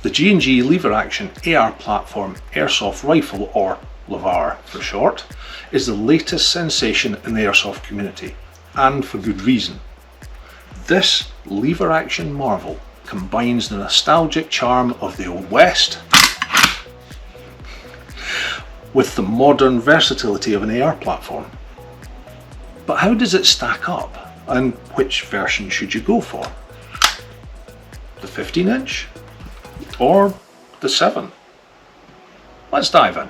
The G&G lever action AR platform airsoft rifle, or LevAR for short, is the latest sensation in the airsoft community, and for good reason. This lever action marvel combines the nostalgic charm of the Old West with the modern versatility of an AR platform. But how does it stack up, and which version should you go for? The 15-inch or the 7? Let's dive in.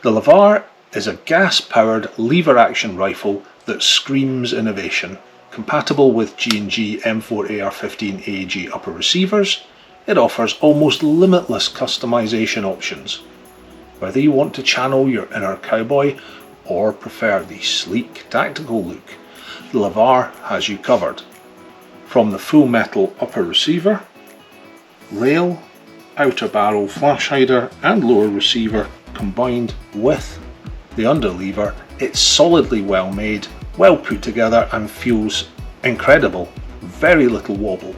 The LevAR is a gas-powered lever action rifle that screams innovation. Compatible with G&G M4 AR-15 AEG upper receivers, it offers almost limitless customization options. Whether you want to channel your inner cowboy or prefer the sleek tactical look, the LevAR has you covered. From the full metal upper receiver, rail, outer barrel flash hider and lower receiver combined with the underlever, it's solidly well made, well put together and feels incredible, very little wobble.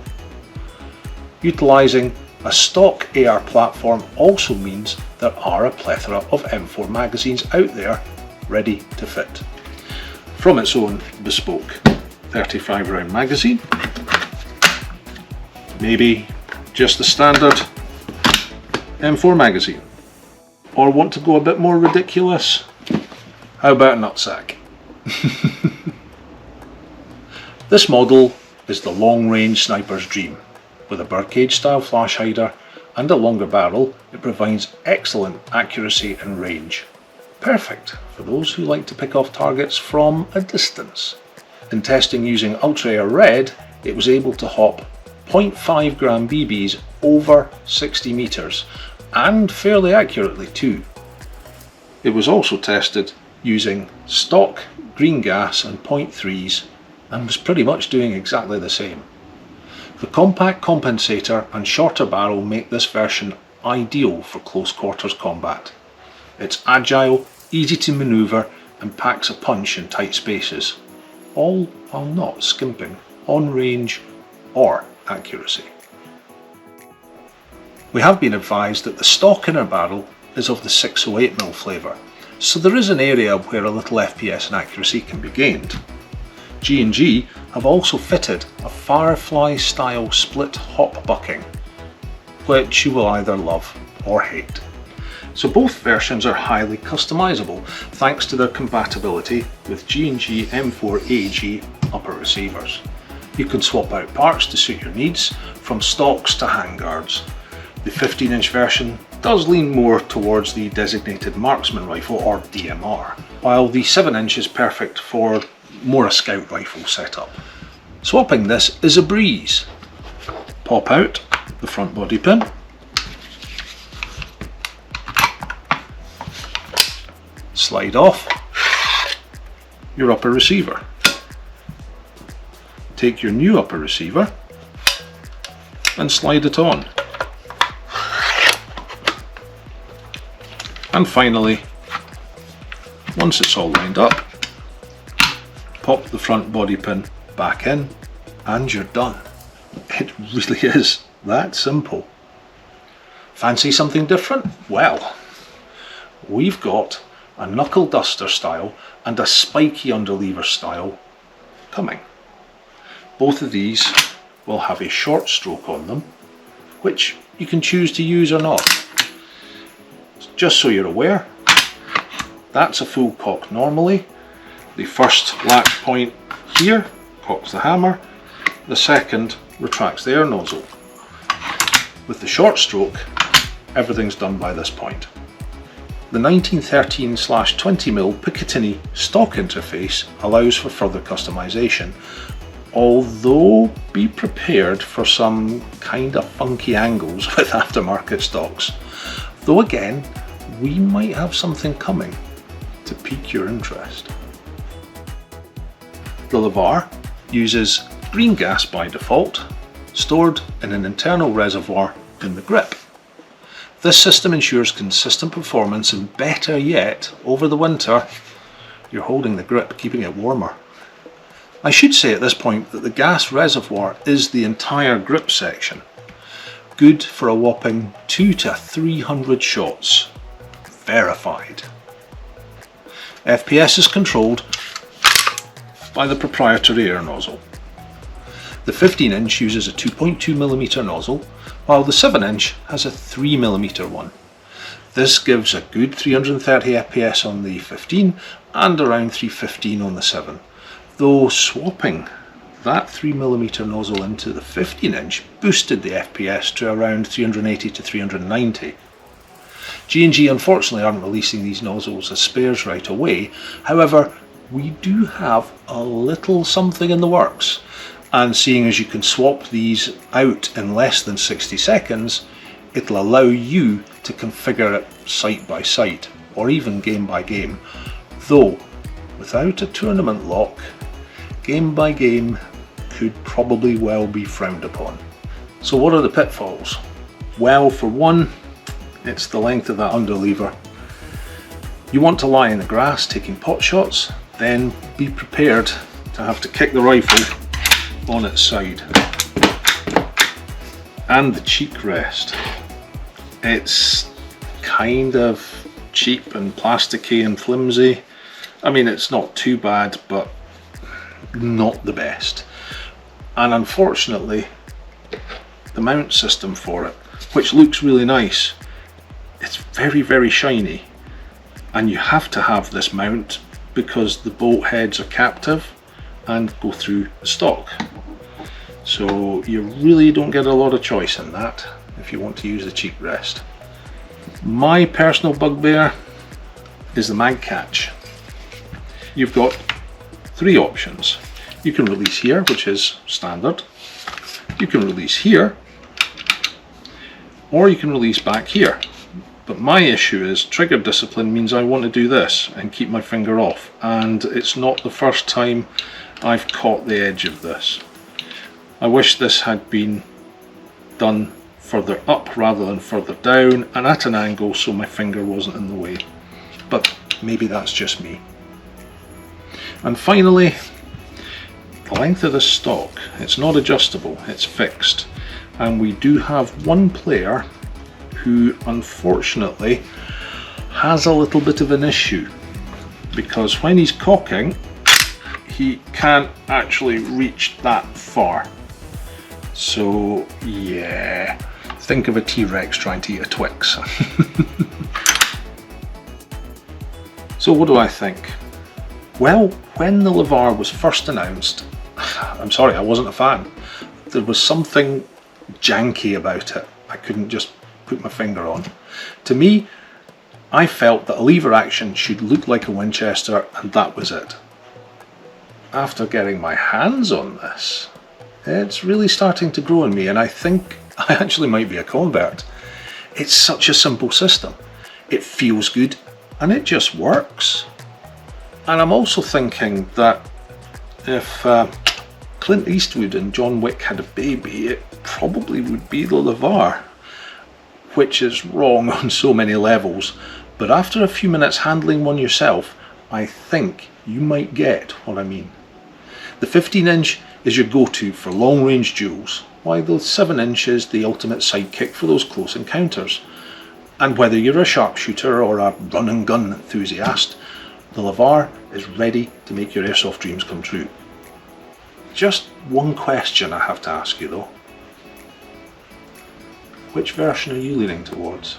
Utilising a stock AR platform also means there are a plethora of M4 magazines out there ready to fit. From its own bespoke 35 round magazine, maybe just the standard M4 magazine, or want to go a bit more ridiculous, how about a nutsack? This model is the long-range sniper's dream. With a birdcage style flash hider and a longer barrel, it provides excellent accuracy and range. Perfect for those who like to pick off targets from a distance. In testing using Ultra Air Red, it was able to hop 0.5 gram BBs over 60 meters, and fairly accurately too. It was also tested using stock green gas and .3s and was pretty much doing exactly the same. The compact compensator and shorter barrel make this version ideal for close quarters combat. It's agile, easy to manoeuvre and packs a punch in tight spaces, all while not skimping on range or accuracy. We have been advised that the stock inner barrel is of the 608mm flavour, so there is an area where a little FPS and accuracy can be gained. G&G have also fitted a Firefly style split hop bucking, which you will either love or hate. So both versions are highly customizable thanks to their compatibility with G&G M4 AEG upper receivers. You can swap out parts to suit your needs, from stocks to handguards. The 15-inch version does lean more towards the designated marksman rifle, or DMR, while the 7-inch is perfect for more a scout rifle setup. Swapping this is a breeze. Pop out the front body pin, slide off your upper receiver. Take your new upper receiver and slide it on. And finally, once it's all lined up, pop the front body pin back in and you're done. It really is that simple. Fancy something different? Well, we've got a knuckle duster style and a spiky underlever style coming. Both of these will have a short stroke on them, which you can choose to use or not. Just so you're aware, that's a full cock normally. The first latch point here cocks the hammer, the second retracts the air nozzle. With the short stroke, everything's done by this point. The 1913/20mm Picatinny stock interface allows for further customization, although be prepared for some kinda funky angles with aftermarket stocks. Though again, we might have something coming to pique your interest. The LevAR uses green gas by default, stored in an internal reservoir in the grip. This system ensures consistent performance, and better yet, over the winter, you're holding the grip, keeping it warmer. I should say at this point that the gas reservoir is the entire grip section. good for a whopping 200 to 300 shots. Verified. FPS is controlled by the proprietary air nozzle. The 15-inch uses a 2.2mm nozzle, while the 7-inch has a 3mm one. This gives a good 330 FPS on the 15 and around 315 on the 7, though swapping that 3mm nozzle into the 15-inch boosted the FPS to around 380 to 390. G&G unfortunately aren't releasing these nozzles as spares right away, however we do have a little something in the works, and seeing as you can swap these out in less than 60 seconds, it'll allow you to configure it site by site or even game by game, though without a tournament lock, game by game could probably well be frowned upon. So what are the pitfalls? Well, for one, it's the length of that underlever. You want to lie in the grass taking pot shots, then be prepared to have to kick the rifle on its side. And the cheek rest. It's kind of cheap and plasticky and flimsy. I mean, it's not too bad, but not the best. And unfortunately, the mount system for it, which looks really nice, it's very, very shiny. And you have to have this mount because the bolt heads are captive and go through the stock. So you really don't get a lot of choice in that if you want to use the cheek rest. My personal bugbear is the mag catch. You've got three options. You can release here, which is standard. You can release here, or you can release back here. But my issue is trigger discipline means I want to do this and keep my finger off, and it's not the first time I've caught the edge of this. I wish this had been done further up rather than further down and at an angle so my finger wasn't in the way, but maybe that's just me. And finally, the length of the stock. It's not adjustable, it's fixed, and we do have one player who unfortunately has a little bit of an issue, because when he's cocking he can't actually reach that far. So yeah, think of a T-Rex trying to eat a Twix. So what do I think? Well, when the LevAR was first announced, I'm sorry, I wasn't a fan. There was something janky about it. I couldn't just put my finger on. To me, I felt that a lever action should look like a Winchester, and that was it. After getting my hands on this, it's really starting to grow on me, and I think I actually might be a convert. It's such a simple system. It feels good, and it just works. And I'm also thinking that if Clint Eastwood and John Wick had a baby, it probably would be the LevAR, which is wrong on so many levels, but after a few minutes handling one yourself, I think you might get what I mean. The 15-inch is your go-to for long-range duels, while the 7-inch is the ultimate sidekick for those close encounters. And whether you're a sharpshooter or a run-and-gun enthusiast, the LevAR is ready to make your airsoft dreams come true. Just one question I have to ask you though. Which version are you leaning towards?